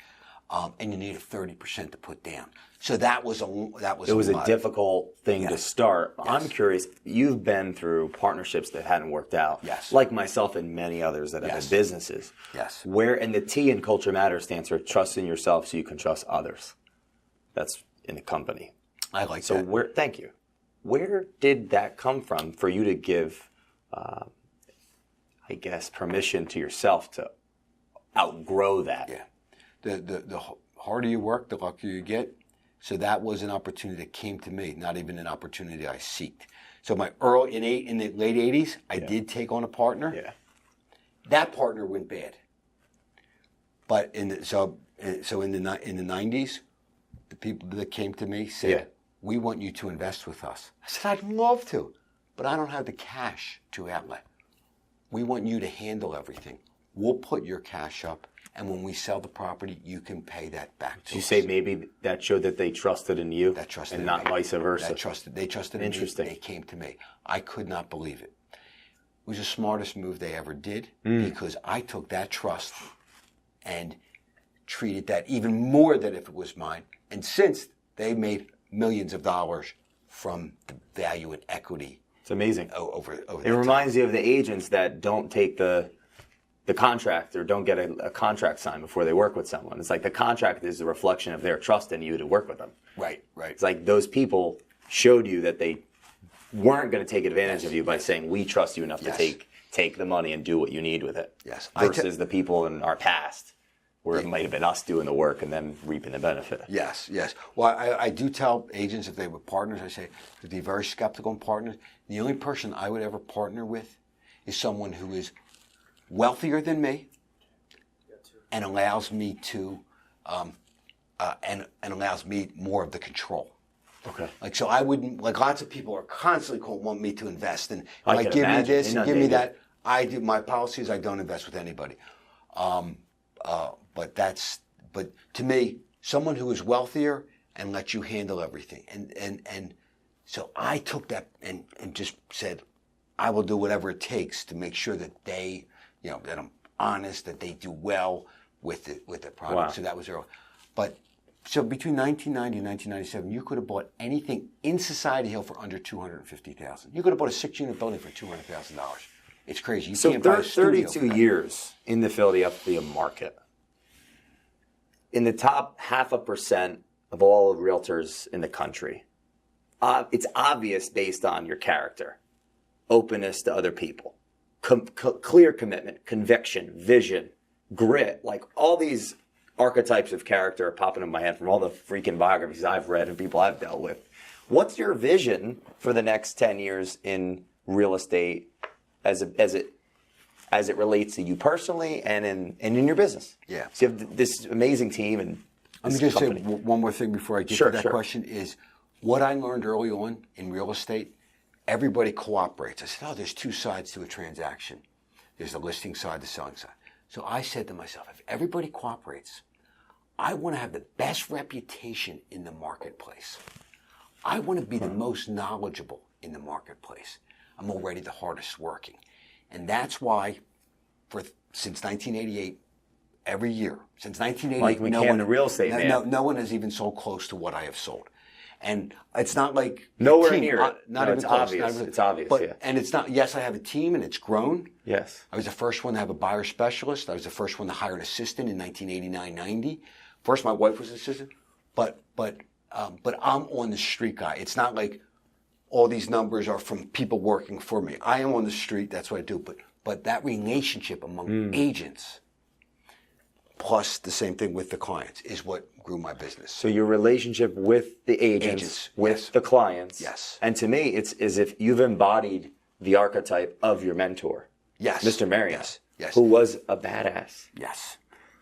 and you needed 30% to put down. So that was a difficult thing to start. Yes. I'm curious. You've been through partnerships that hadn't worked out. Yes. Like myself and many others that have had businesses. Yes. And the T in Culture Matters stands for trust in yourself so you can trust others. That's in the company. I like that. So thank you. Where did that come from for you to give, I guess, permission to yourself to outgrow that? Yeah. The harder you work, the luckier you get. So that was an opportunity that came to me, not even an opportunity I seeked. So in the late 80s, I did take on a partner. Yeah. That partner went bad. But in the 90s, the people that came to me said, we want you to invest with us. I said, I'd love to, but I don't have the cash to outlet. We want you to handle everything. We'll put your cash up, and when we sell the property, you can pay that back to us. Did you say maybe that showed that they trusted in you? That trusted and in not me. vice versa? They trusted in me. They came to me. I could not believe it. It was the smartest move they ever did because I took that trust and treated that even more than if it was mine. And since they made millions of dollars from the value and equity. It's amazing. Over it reminds you of the agents that don't take the the contractor don't get a contract signed before they work with someone. It's like the contract is a reflection of their trust in you to work with them. Right. It's like those people showed you that they weren't going to take advantage of you by saying, we trust you enough to take the money and do what you need with it. Yes. Versus the people in our past where it might have been us doing the work and them reaping the benefit. Yes. Well, I do tell agents if they were partners, I say to be very skeptical in partners. The only person I would ever partner with is someone who is wealthier than me and allows me to, and allows me more of the control. Okay. Like, so I wouldn't, like lots of people are constantly want me to invest in, I like, can give me imagine. this and give me that. I do, my policy is I don't invest with anybody. But to me, someone who is wealthier and lets you handle everything. And so I took that and just said, I will do whatever it takes to make sure that they, that I'm honest, that they do well with the product. Wow. So that was early. But so between 1990 and 1997, you could have bought anything in Society Hill for under $250,000. You could have bought a 6-unit building for $200,000. It's crazy. You can't buy a studio 32 years in the Philadelphia market. In the top 0.5% of all realtors in the country, it's obvious based on your character, openness to other people, clear commitment, conviction, vision, grit, like all these archetypes of character are popping in my head from all the freaking biographies I've read and people I've dealt with. What's your vision for the next 10 years in real estate as it relates to you personally and in your business? Yeah. So you have this amazing team and Let me just say one more thing before I get to that question is what I learned early on in real estate, everybody cooperates. I said, oh, there's two sides to a transaction. There's the listing side, the selling side. So I said to myself, if everybody cooperates, I want to have the best reputation in the marketplace. I want to be the most knowledgeable in the marketplace. I'm already the hardest working. And that's why since 1988, every year, since 1988, like McCann, the real estate man. No one has even sold close to what I have sold. And it's not like nowhere near it. Not no, even it's close. obvious. Even, it's obvious. But, yeah. And it's not. Yes, I have a team, and it's grown. Yes. I was the first one to have a buyer specialist. I was the first one to hire an assistant in 1989-90. First, my wife was an assistant. But I'm on the street guy. It's not like all these numbers are from people working for me. I am on the street. That's what I do. But that relationship among agents, plus the same thing with the clients, is what grew my business. So your relationship with the agents with the clients. Yes. And to me, it's as if you've embodied the archetype of your mentor. Yes. Mr. Marion. Yes. Who was a badass. Yes.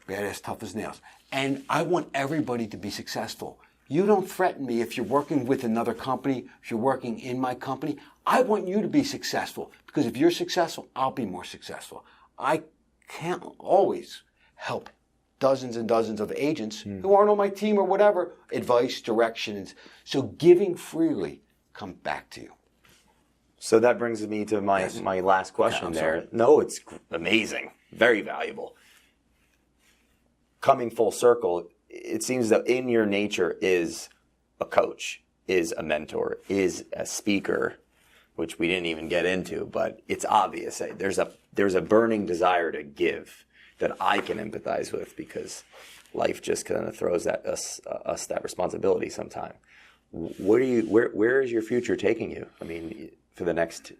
Badass, tough as nails. And I want everybody to be successful. You don't threaten me if you're working with another company, if you're working in my company. I want you to be successful because if you're successful, I'll be more successful. I can't always help dozens and dozens of agents who aren't on my team or whatever, advice, directions. So giving freely comes back to you. So that brings me to my last question there. Sorry. No, it's amazing. Very valuable. Coming full circle, it seems that in your nature is a coach, is a mentor, is a speaker, which we didn't even get into, but it's obvious. There's a burning desire to give that I can empathize with because life just kind of throws at us that responsibility sometime. Where is your future taking you? I mean, for the next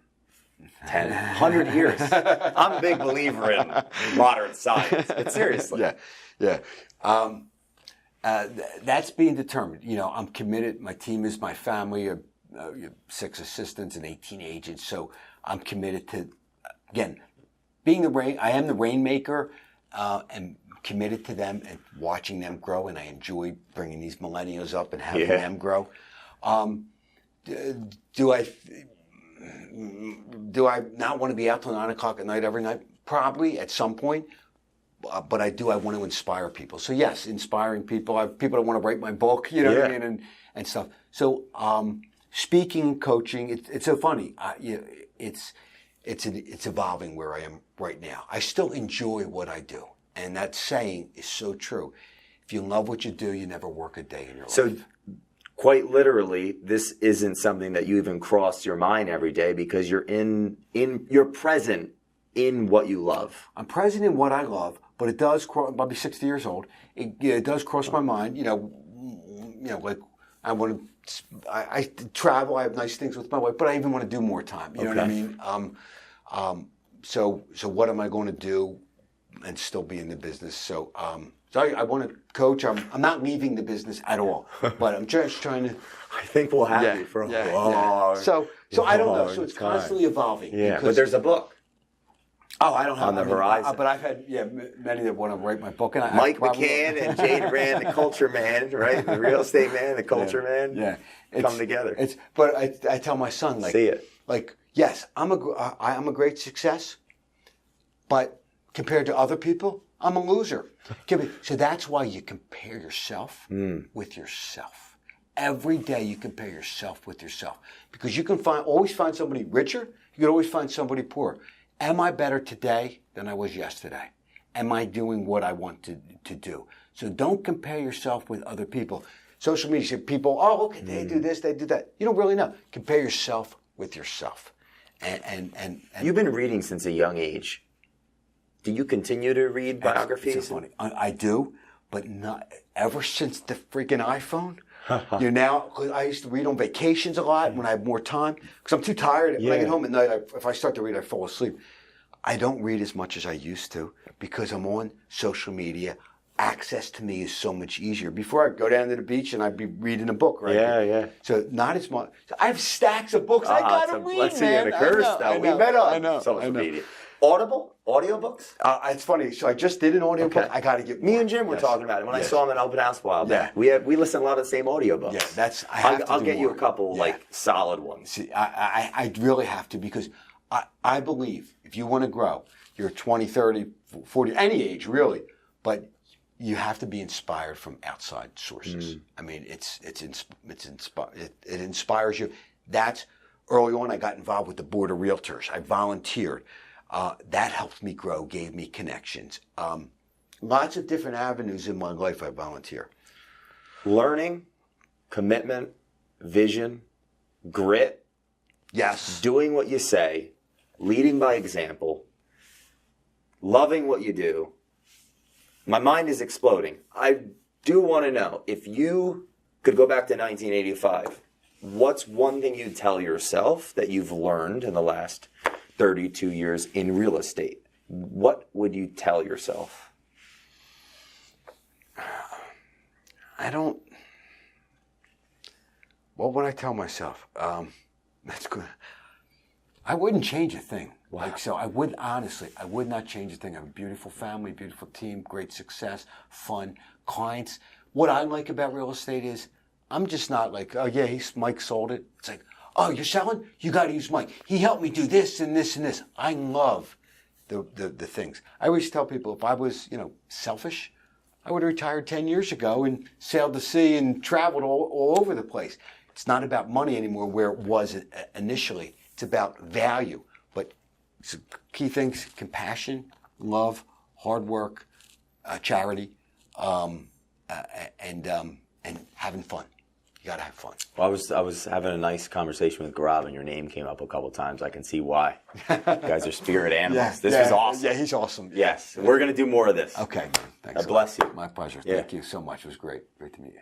10, 100 years. I'm a big believer in modern science, but seriously. Yeah. That's being determined. I'm committed. My team is my family, 6 assistants and 18 agents. So I'm committed to, again, being I am the rainmaker, and committed to them and watching them grow. And I enjoy bringing these millennials up and having them grow. Do I not want to be out till 9 o'clock at night every night? Probably at some point. But I want to inspire people. So yes, inspiring people. I have people that want to write my book, what I mean, and stuff. So speaking and coaching, it's so funny. It's evolving where I am right now. I still enjoy what I do, and that saying is so true. If you love what you do, you never work a day in your life. So quite literally, this isn't something that you even cross your mind every day because you're you're present in what you love. I'm present in what I love, but it does cross. I'll be 60 years old. It does cross my mind. Like I want to. I travel. I have nice things with my wife, but I even want to do more time. You know what I mean? So what am I going to do and still be in the business? So I want to coach. I'm not leaving the business at all, but I'm just trying to. I think we'll have you for a long So I don't know. So it's constantly evolving. Yeah, but there's a book. Oh, I don't have on the horizon. But I've had many that want to write my book. And Mike McCann and Jay Doran, the culture man, right? The real estate man, the culture man. Yeah, come together. But I tell my son, see it. Like, yes, I'm a great success, but compared to other people, I'm a loser. So that's why you compare yourself with yourself. Every day you compare yourself with yourself, because you can always find somebody richer. You can always find somebody poorer. Am I better today than I was yesterday? Am I doing what I want to do? So don't compare yourself with other people. Social media, people, okay, they do this, they do that. You don't really know. Compare yourself with yourself. And you've been reading since a young age. Do you continue to read biographies? It's so funny. I do, but not ever since the freaking iPhone. Cause I used to read on vacations a lot when I have more time. Because I'm too tired. When I get home at night, if I start to read, I fall asleep. I don't read as much as I used to because I'm on social media. Access to me is so much easier. Before I'd go down to the beach and I'd be reading a book, right? Yeah. So not as much. I have stacks of books. I gotta read, let's man. see, a curse though. We met on social media. Audible? Audiobooks? It's funny. So I just did an audiobook. I got to get more. Me and Jim were talking about it when I saw him at open house a while back. We listen to a lot of the same audiobooks. Yeah, I'll get you a couple solid ones. See, I really have to, because I believe if you want to grow, you're 20, 30, 40, any age really, but you have to be inspired from outside sources. I mean, it inspires you. That's early on. I got involved with the board of Realtors. I volunteered. That helped me grow, gave me connections. Lots of different avenues in my life I volunteer. Learning, commitment, vision, grit. Yes. Doing what you say, leading by example, loving what you do. My mind is exploding. I do want to know, if you could go back to 1985, what's one thing you'd tell yourself that you've learned in the last 32 years in real estate? What would you tell yourself? What would I tell myself? That's good. I wouldn't change a thing. Wow. I would not change a thing. I have a beautiful family, beautiful team, great success, fun, clients. What I like about real estate is I'm just not like, Mike sold it. It's like, oh, you're selling? You got to use Mike. He helped me do this and this and this. I love the things. I always tell people, if I was, selfish, I would have retired 10 years ago and sailed the sea and traveled all over the place. It's not about money anymore where it was initially. It's about value. But key things: compassion, love, hard work, charity, and having fun. You gotta have fun. Well, I was having a nice conversation with Gaurav, and your name came up a couple times. I can see why. You guys are spirit animals. This was awesome. Yeah, he's awesome. Yes, we're gonna do more of this. Okay, man. Thanks. God bless you. My pleasure. Yeah. Thank you so much. It was great. Great to meet you.